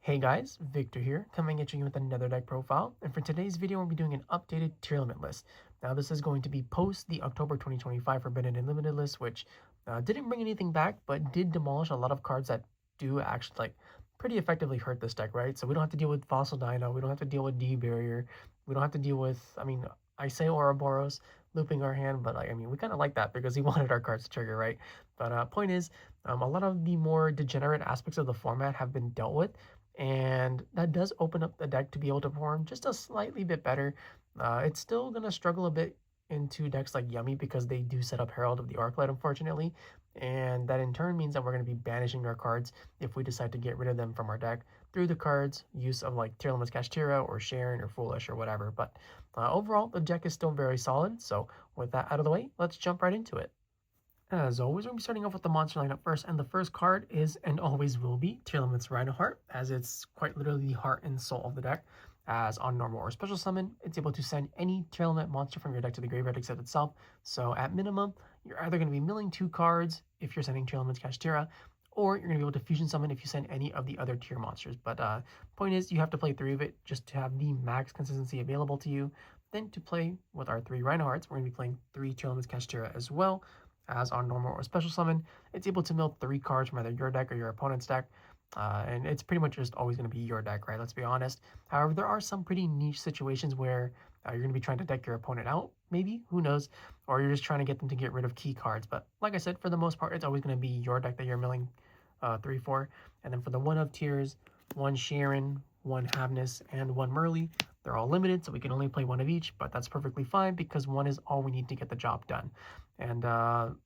Hey guys, Victor here, coming at you with another deck profile, and for today's video we'll be doing an updated Tearlament list. Now this is going to be post the October 2025 Forbidden and Limited list, which didn't bring anything back, but did demolish a lot of cards that do actually pretty effectively hurt this deck, right? So we don't have to deal with Fossil Dino, we don't have to deal with D-Barrier, we don't have to deal with, I say Ouroboros looping our hand, but we kind of like that because he wanted our cards to trigger, right? But point is, a lot of the more degenerate aspects of the format have been dealt with, and that does open up the deck to be able to perform just a slightly bit better. It's still going to struggle a bit into decks like Yummy because they do set up Herald of the Arclight, unfortunately, and that in turn means that we're going to be banishing our cards if we decide to get rid of them from our deck through the cards use of like Tearlaments Kashtira or Scheiren or Foolish or whatever. But overall, the deck is still very solid. So with that out of the way, let's jump right into it. As always, we'll be starting off with the monster lineup first, and the first card is, and always will be, Tearlaments Reinoheart, as it's quite literally the heart and soul of the deck. As on normal or special summon, it's able to send any Tearlament monster from your deck to the graveyard except itself. So at minimum, you're either going to be milling 2 cards if you're sending Tearlaments Kashtira, or you're going to be able to fusion summon if you send any of the other tier monsters. But point is, you have to play 3 of it just to have the max consistency available to you. Then to play with our 3 Reinohearts, we're going to be playing 3 Tearlaments Kashtira as well. As on normal or special summon, it's able to mill 3 cards from either your deck or your opponent's deck. And it's pretty much just always going to be your deck, right? Let's be honest. However, there are some pretty niche situations where you're going to be trying to deck your opponent out, maybe, who knows, or you're just trying to get them to get rid of key cards. But like I said, for the most part, it's always going to be your deck that you're milling 3 for. And then for the 1 of tiers, 1 Scheiren, 1 Havnis, and 1 Merrli, they're all limited, so we can only play 1 of each, but that's perfectly fine because 1 is all we need to get the job done. And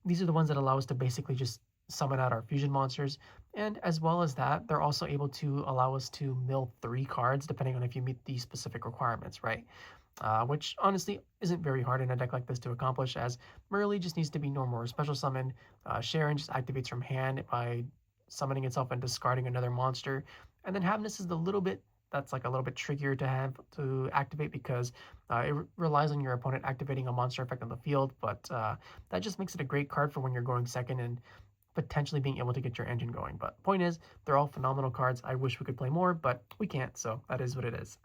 these are the ones that allow us to basically just summon out our fusion monsters. And as well as that, they're also able to allow us to mill 3 cards depending on if you meet these specific requirements, right? Which honestly isn't very hard in a deck like this to accomplish, as Merrli just needs to be normal or special summon. Scheiren just activates from hand by summoning itself and discarding another monster. And then Havnis is the little bit that's like a little bit trickier to have to activate because it relies on your opponent activating a monster effect on the field, but that just makes it a great card for when you're going second and potentially being able to get your engine going. But point is, they're all phenomenal cards. I wish we could play more, but we can't, so that is what it is.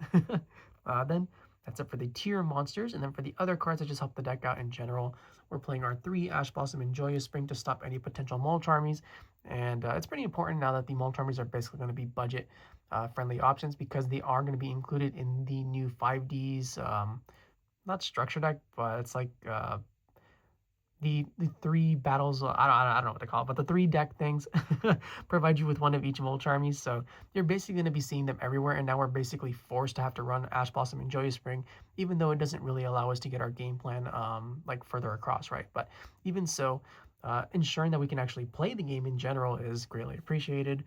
Then that's it for the tier monsters, and then for the other cards that just help the deck out in general, we're playing our 3 Ash Blossom and Joyous Spring to stop any potential mulch armies. And it's pretty important now that the mulch armies are basically going to be budget friendly options because they are going to be included in the new 5Ds, not structure deck, but it's like the 3 battles, I don't know what to call it, but the 3 deck things provide you with 1 of each mulch armies. So you're basically going to be seeing them everywhere, and now we're basically forced to have to run Ash Blossom and Joyous Spring, even though it doesn't really allow us to get our game plan like further across, right? But even so, ensuring that we can actually play the game in general is greatly appreciated.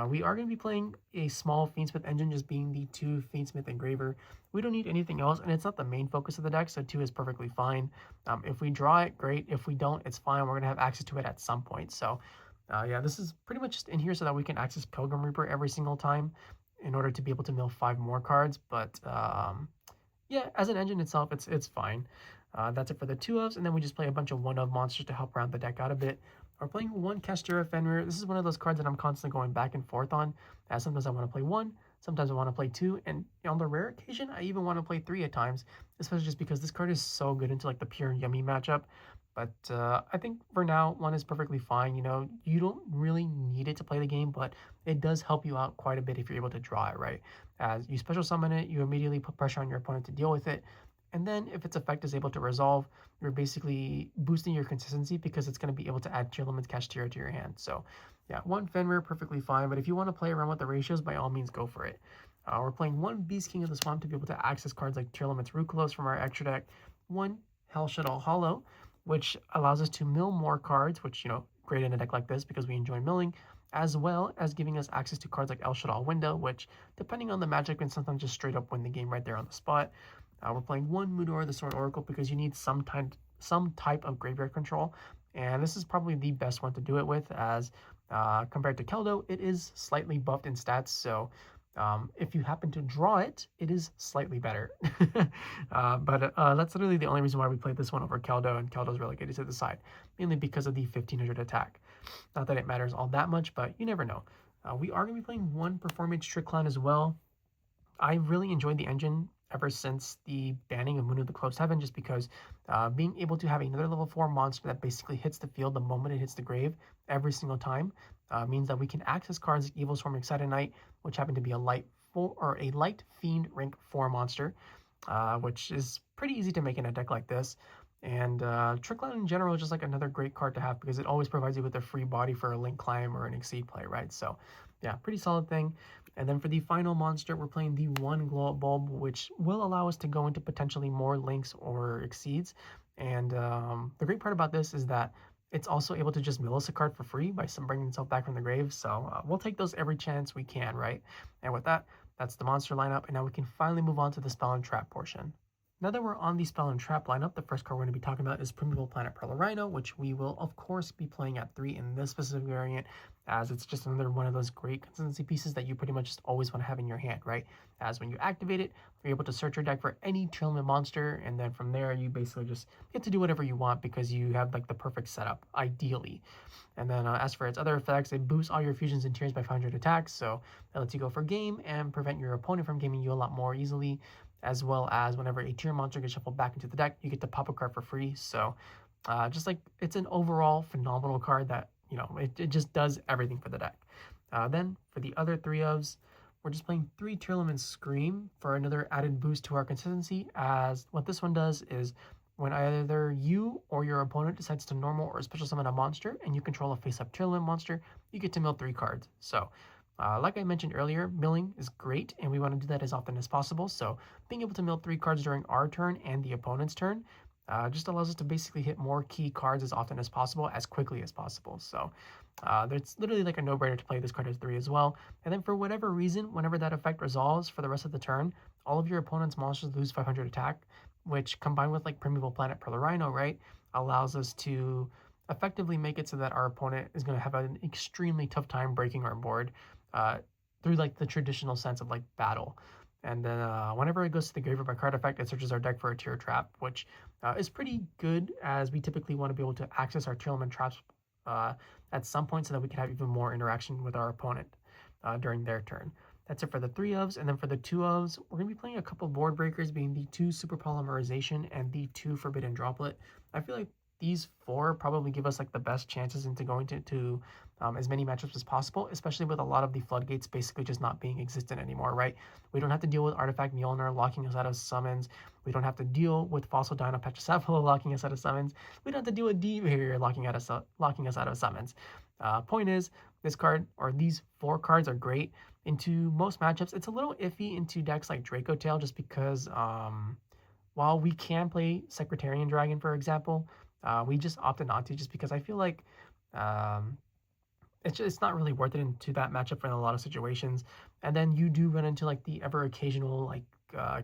We are going to be playing a small Fiendsmith engine, just being the 2 Fiendsmith Engraver. We don't need anything else, and it's not the main focus of the deck, so 2 is perfectly fine. If we draw it, great. If we don't, it's fine. We're going to have access to it at some point. So yeah, this is pretty much just in here so that we can access Pilgrim Reaper every single time in order to be able to mill 5 more cards. But yeah, as an engine itself, it's fine. That's it for the 2-ofs, and then we just play a bunch of 1-of monsters to help round the deck out a bit. We're playing 1 Kashrira Fenrir. This is one of those cards that I'm constantly going back and forth on, as sometimes I want to play 1, sometimes I want to play 2, and on the rare occasion, I even want to play 3 at times, especially just because this card is so good into like the pure and yummy matchup. But I think for now, 1 is perfectly fine. You know, you don't really need it to play the game, but it does help you out quite a bit if you're able to draw it, right? As you special summon it, you immediately put pressure on your opponent to deal with it. And then if its effect is able to resolve, you're basically boosting your consistency because it's going to be able to add Tearlaments Kashtira to your hand. So yeah, 1 Fenrir, perfectly fine. But if you want to play around with the ratios, by all means, go for it. We're playing 1 Beastking of the Swamp to be able to access cards like Tearlaments Rukulos from our extra deck. 1 Helshddoll Hollow, which allows us to mill more cards, which, you know, great in a deck like this because we enjoy milling, as well as giving us access to cards like Helshddoll Window, which, depending on the magic, can sometimes just straight up win the game right there on the spot. We're playing 1 Mudora the Sword Oracle because you need some type of graveyard control, and this is probably the best one to do it with, as compared to Keldo, it is slightly buffed in stats, so if you happen to draw it, it is slightly better. But that's literally the only reason why we played this one over Keldo, and Keldo's relegated to the side, mainly because of the 1500 attack. Not that it matters all that much, but you never know. We are going to be playing one Performage Trick Clown as well. I really enjoyed the engine ever since the banning of Moon of the Closed Heaven, just because being able to have another level 4 monster that basically hits the field the moment it hits the grave every single time means that we can access cards like Evil Storm Excited Knight, which happen to be a light fiend rank 4 monster, which is pretty easy to make in a deck like this. And Trickland in general is just like another great card to have because it always provides you with a free body for a Link Climb or an Exceed play, right? So yeah, pretty solid thing. And then for the final monster, we're playing the one Glow Up Bulb, which will allow us to go into potentially more Links or Exceeds. And the great part about this is that it's also able to just mill us a card for free by bringing itself back from the grave. So we'll take those every chance we can, right? And with that, that's the monster lineup. And now we can finally move on to the spell and trap portion. Now that we're on the spell and trap lineup, the first card we're going to be talking about is Primeval Planet Perlereino, which we will of course be playing at 3 in this specific variant, as it's just another one of those great consistency pieces that you pretty much just always want to have in your hand, right? As when you activate it, you're able to search your deck for any Tearlament monster, and then from there you basically just get to do whatever you want because you have like the perfect setup, ideally. And then as for its other effects, it boosts all your fusions and tears by 500 attacks, so that lets you go for game and prevent your opponent from gaming you a lot more easily, as well as whenever a tier monster gets shuffled back into the deck, you get to pop a card for free. So just like it's an overall phenomenal card that, you know, it just does everything for the deck. Then for the other 3 ofs, we're just playing 3 Tearlaments Scream for another added boost to our consistency, as what this one does is when either you or your opponent decides to normal or special summon a monster and you control a face-up Tearlament monster, you get to mill 3 cards. So like I mentioned earlier, milling is great, and we want to do that as often as possible. So being able to mill 3 cards during our turn and the opponent's turn just allows us to basically hit more key cards as often as possible, as quickly as possible. So there's literally like a no-brainer to play this card as 3 as well. And then for whatever reason, whenever that effect resolves for the rest of the turn, all of your opponent's monsters lose 500 attack, which combined with like Primeval Planet Perlereino, right, allows us to effectively make it so that our opponent is going to have an extremely tough time breaking our board through like the traditional sense of like battle. And then whenever it goes to the graveyard by card effect, it searches our deck for a tier trap, which is pretty good, as we typically want to be able to access our Tearlament traps at some point so that we can have even more interaction with our opponent during their turn. That's it for the 3 ofs. And then for the 2 ofs, we're going to be playing a couple board breakers, being the 2 Super Polymerization and the 2 Forbidden Droplet. I feel like these 4 probably give us like the best chances into going to as many matchups as possible, especially with a lot of the floodgates basically just not being existent anymore, right? We don't have to deal with Artifact Mjolnir locking us out of summons. We don't have to deal with Fossil Dino Petrocephalo locking us out of summons. We don't have to deal with D-Barrier locking us out of summons. Point is, this card, or these 4 cards, are great into most matchups. It's a little iffy into decks like Draco Tail, just because while we can play Secretarian Dragon, for example, we just opted not to, just because I feel like it's not really worth it into that matchup in a lot of situations. And then you do run into like the ever occasional like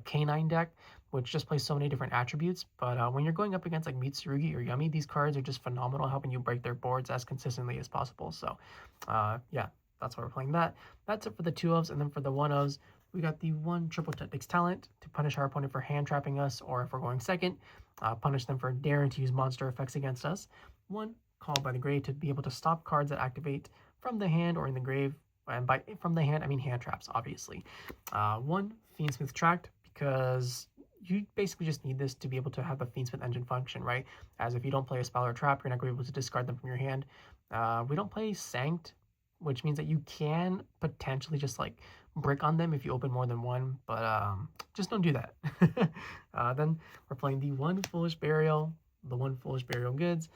Canine deck, which just plays so many different attributes. But when you're going up against like Mitsurugi or Yummy, these cards are just phenomenal, helping you break their boards as consistently as possible. So yeah, that's why we're playing that. That's it for the 2 ofs. And then for the 1 ofs, we got the 1 Triple Tactics Talent to punish our opponent for hand trapping us, or if we're going second, punish them for daring to use monster effects against us. 1 Called by the Grave to be able to stop cards that activate from the hand or in the grave. And by from the hand, I mean hand traps, obviously. 1 Fiendsmith Tract, because you basically just need this to be able to have the Fiendsmith engine function, right? As if you don't play a spell or trap, you're not going to be able to discard them from your hand. We don't play Sanct, which means that you can potentially just like brick on them if you open more than 1, but just don't do that. Then we're playing the 1 Foolish Burial, the 1 Foolish Burial Goods,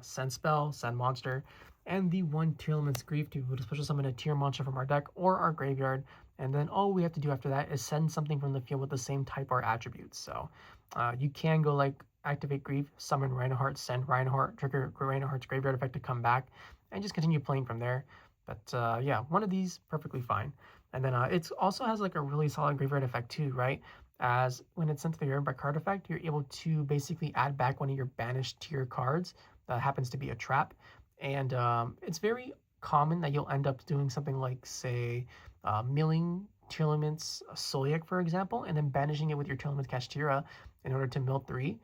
send spell, send monster, and the 1 Tearlaments Grief to be able to special summon a tier monster from our deck or our graveyard. And then all we have to do after that is send something from the field with the same type or attributes. So you can go like activate Grief, summon Reinoheart, send Reinoheart, trigger Reinoheart's graveyard effect to come back, and just continue playing from there. But yeah, one of these, perfectly fine. And then it also has like a really solid graveyard effect too, right? As when it's sent to the graveyard by card effect, you're able to basically add back one of your banished tier cards that happens to be a trap. And it's very common that you'll end up doing something like, say, milling Tearlaments Solyak, for example, and then banishing it with your Tearlaments Kashtira in order to mill 3.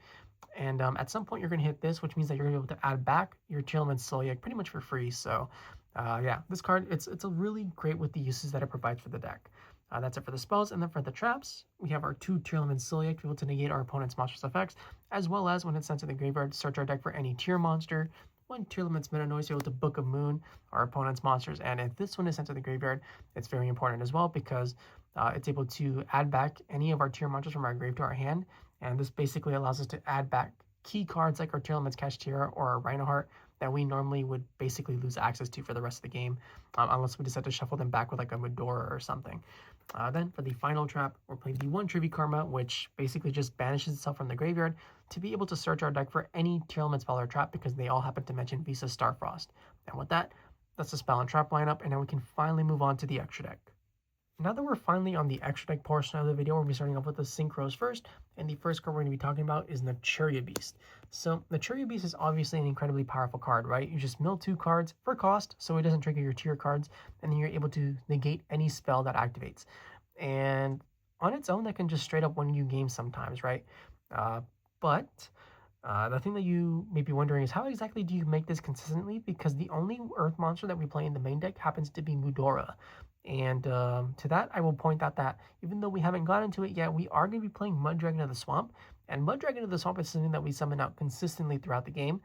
And at some point you're going to hit this, which means that you're going to be able to add back your Tearlaments Solyak pretty much for free. So Yeah, this card, it's a really great with the uses that it provides for the deck. That's it for the spells, and then for the traps, we have our 2 Tearlaments Sceiren able to negate our opponent's monstrous effects, as well as when it's sent to the graveyard, search our deck for any tier monster. When Tearlaments Merrli able to Book of Moon our opponent's monsters, and if this one is sent to the graveyard, it's very important as well because it's able to add back any of our tier monsters from our grave to our hand, and this basically allows us to add back key cards like our Tearlaments Kashtira or our Reinoheart that we normally would basically lose access to for the rest of the game, unless we decide to shuffle them back with like a Mudora or something. Then for the final trap, we're playing the 1 Trivy Karma, which basically just banishes itself from the graveyard to be able to search our deck for any Tearlaments spell or trap because they all happen to mention Visa Starfrost. And with that, that's the spell and trap lineup, and now we can finally move on to the extra deck. Now that we're finally on the extra deck portion of the video, we're going to be starting off with the Synchros first, and the first card we're going to be talking about is Naturia Beast. So Naturia Beast is obviously an incredibly powerful card, right? You just mill 2 cards for cost, so it doesn't trigger your tier cards, and then you're able to negate any spell that activates. And on its own, that can just straight up win you games sometimes, right? But the thing that you may be wondering is how exactly do you make this consistently? Because the only Earth monster that we play in the main deck happens to be Mudora. And to that, I will point out that even though we haven't gotten to it yet, we are going to be playing Mud Dragon of the Swamp. And Mud Dragon of the Swamp is something that we summon out consistently throughout the game.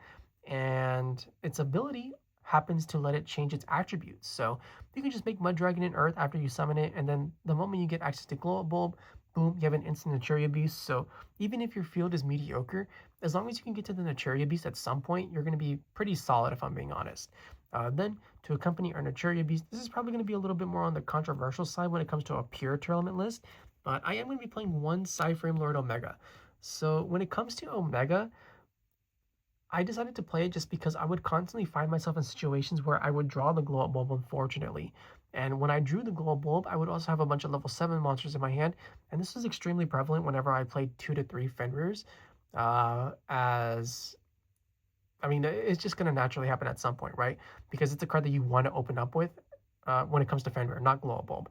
And its ability happens to let it change its attributes. So you can just make Mud Dragon in Earth after you summon it. And then the moment you get access to Glow Up Bulb, boom, you have an instant Naturia Beast. So even if your field is mediocre, as long as you can get to the Naturia Beast at some point, you're going to be pretty solid if I'm being honest. Then to accompany our Naturia Beast, this is probably going to be a little bit more on the controversial side when it comes to a pure Tearlament list, but I am going to be playing 1 Psyframe Lord Omega. So when it comes to Omega, I decided to play it just because I would constantly find myself in situations where I would draw the Glow Up Bulb, unfortunately. And when I drew the Glow Up Bulb, I would also have a bunch of level 7 monsters in my hand, and this was extremely prevalent whenever I played 2 to 3 Fenrirs, I mean, it's just going to naturally happen at some point, right? Because it's a card that you want to open up with when it comes to Fenrir, not Glow Up Bulb.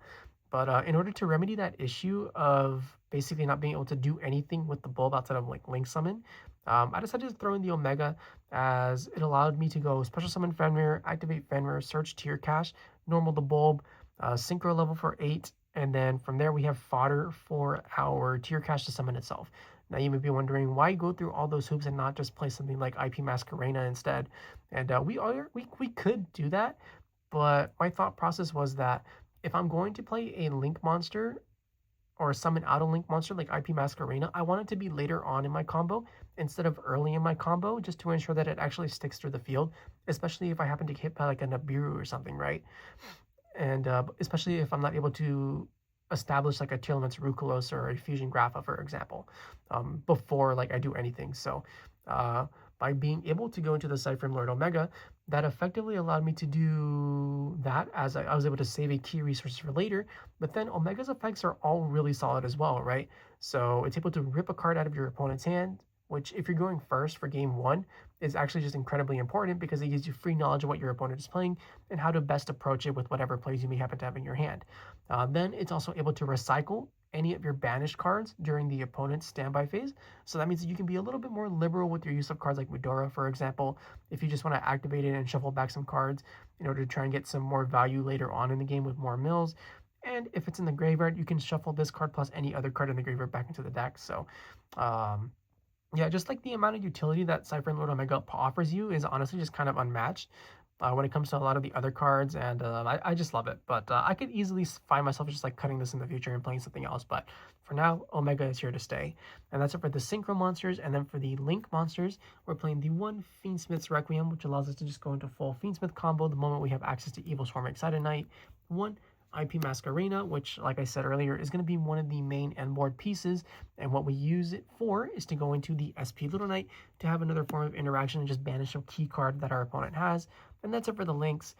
But in order to remedy that issue of basically not being able to do anything with the bulb outside of like Link Summon, I decided to throw in the Omega as it allowed me to go Special Summon Fenrir, activate Fenrir, search Tier Cache, normal the bulb, Synchro level for 8, and then from there we have fodder for our Tier Cache to summon itself. Now you may be wondering why go through all those hoops and not just play something like IP Masquerena instead. And we could do that, but my thought process was that if I'm going to play a Link monster or summon out a Link monster like IP Masquerena, I want it to be later on in my combo instead of early in my combo, just to ensure that it actually sticks through the field, especially if I happen to get hit by like a Nibiru or something, right? And especially if I'm not able to establish like a Tearlaments Rukulos or a Fusion Grapha, for example, before like I do anything. So by being able to go into the Psyframe Lord Omega, that effectively allowed me to do that as I was able to save a key resource for later. But then Omega's effects are all really solid as well, right? So it's able to rip a card out of your opponent's hand, which if you're going first for game 1 is actually just incredibly important because it gives you free knowledge of what your opponent is playing and how to best approach it with whatever plays you may happen to have in your hand. Then it's also able to recycle any of your banished cards during the opponent's standby phase. So that means that you can be a little bit more liberal with your use of cards like Mudora, for example, if you just want to activate it and shuffle back some cards in order to try and get some more value later on in the game with more mills. And if it's in the graveyard, you can shuffle this card plus any other card in the graveyard back into the deck. So yeah, just like the amount of utility that Psyframe Lord Omega offers you is honestly just kind of unmatched when it comes to a lot of the other cards, and I just love it. But I could easily find myself just like cutting this in the future and playing something else. But for now, Omega is here to stay. And that's it for the Synchro monsters. And then for the Link monsters, we're playing the 1 Fiendsmith's Requiem, which allows us to just go into full Fiendsmith combo the moment we have access to Evil Swarm Excited Knight. 1 IP Masquerena, which, like I said earlier, is going to be one of the main end board pieces, and what we use it for is to go into the SP Little Knight to have another form of interaction and just banish a key card that our opponent has. And that's it for the links.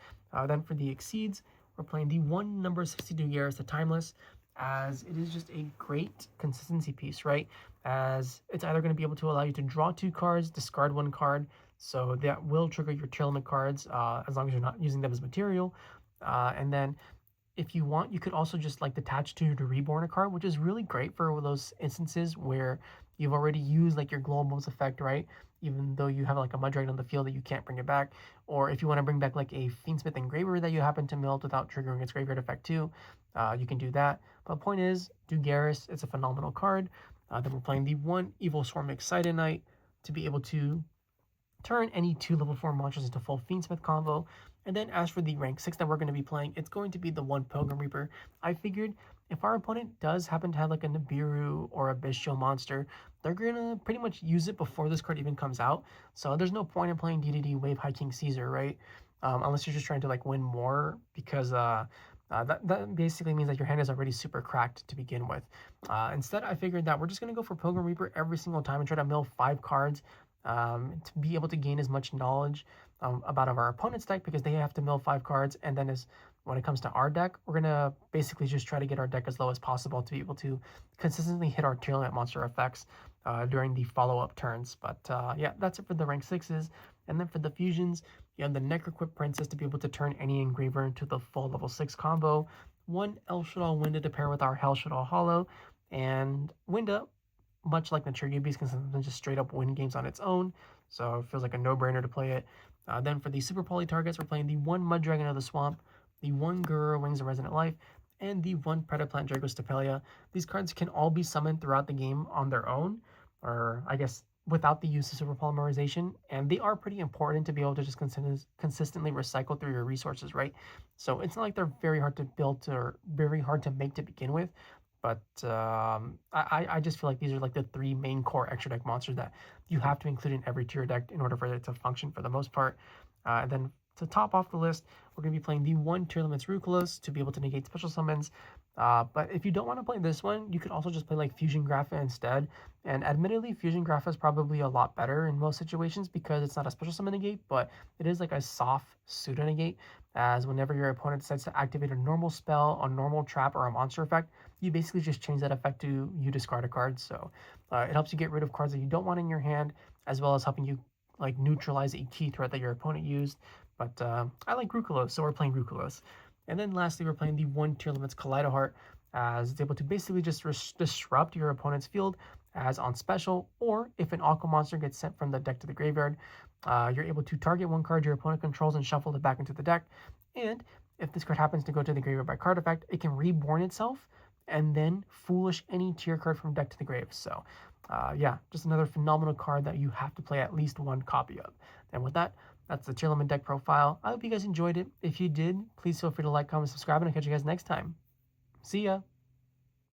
Then for the Exceeds, we're playing the 1 number 62 Years to Timeless, as it is just a great consistency piece, right? As it's either going to be able to allow you to draw 2 cards, discard 1 card, so that will trigger your Tearlament cards as long as you're not using them as material. And then if you want, you could also just like detach to Reborn a card, which is really great for those instances where you've already used like your Global's effect, right? Even though you have like a Mudragon on the field that you can't bring it back. Or if you want to bring back like a Fiendsmith Engraver that you happen to meld without triggering its graveyard effect too, you can do that. But point is, do Garrus, it's a phenomenal card. Then we're playing the 1 Evil Swarm Excited Knight to be able to turn any 2 level 4 monsters into full Fiendsmith combo. And then as for the rank 6 that we're going to be playing, it's going to be the 1 Pilgrim Reaper. I figured if our opponent does happen to have like a Nibiru or a Bestial monster, they're going to pretty much use it before this card even comes out. So there's no point in playing DDD Wave High King Caesar, right? Unless you're just trying to like win more, because that basically means that your hand is already super cracked to begin with. Instead, I figured that we're just going to go for Pilgrim Reaper every single time and try to mill 5 cards to be able to gain as much knowledge about our opponent's deck, because they have to mill 5 cards. And then when it comes to our deck, we're going to basically just try to get our deck as low as possible to be able to consistently hit our Tearlament monster effects during the follow-up turns. But yeah, that's it for the rank 6s. And then for the fusions, you have the Necroquip Princess to be able to turn any engraver into the full level 6 combo. 1 Helshddoll Winda to pair with our Helshddoll Hollow. And Winda, much like the Trigger Beast, can sometimes just straight up win games on its own. So it feels like a no-brainer to play it. Then for the Super Poly targets, we're playing the 1 Mudragon of the Swamp, the 1 Guru Wings of Resonant Life, and the 1 Predaplant Dragostapelia. These cards can all be summoned throughout the game on their own, or I guess without the use of super polymerization, and they are pretty important to be able to just consistently recycle through your resources, right? So it's not like they're very hard to build or very hard to make to begin with, but I just feel like these are like the 3 main core extra deck monsters that you have to include in every tier deck in order for it to function for the most part. And then to top off the list, we're going to be playing the 1 Tearlaments Ruthless to be able to negate special summons. But if you don't want to play this one, you could also just play like Fusion Grapha instead. And admittedly, Fusion Grapha is probably a lot better in most situations because it's not a special summon negate, but it is like a soft pseudo negate, as whenever your opponent decides to activate a normal spell, a normal trap, or a monster effect, you basically just change that effect to you discard a card. So it helps you get rid of cards that you don't want in your hand, as well as helping you like neutralize a key threat that your opponent used. But I like Rukulos, so we're playing Rukulos. And then lastly, we're playing the 1 Tearlaments Kaleidoheart, as it's able to basically just disrupt your opponent's field as on special, or if an Aqua monster gets sent from the deck to the graveyard, you're able to target 1 card your opponent controls and shuffle it back into the deck. And if this card happens to go to the graveyard by card effect, it can reborn itself and then foolish any tier card from deck to the grave. So yeah, just another phenomenal card that you have to play at least 1 copy of. And with that, that's the Tearlament deck profile. I hope you guys enjoyed it. If you did, please feel free to like, comment, subscribe, and I'll catch you guys next time. See ya!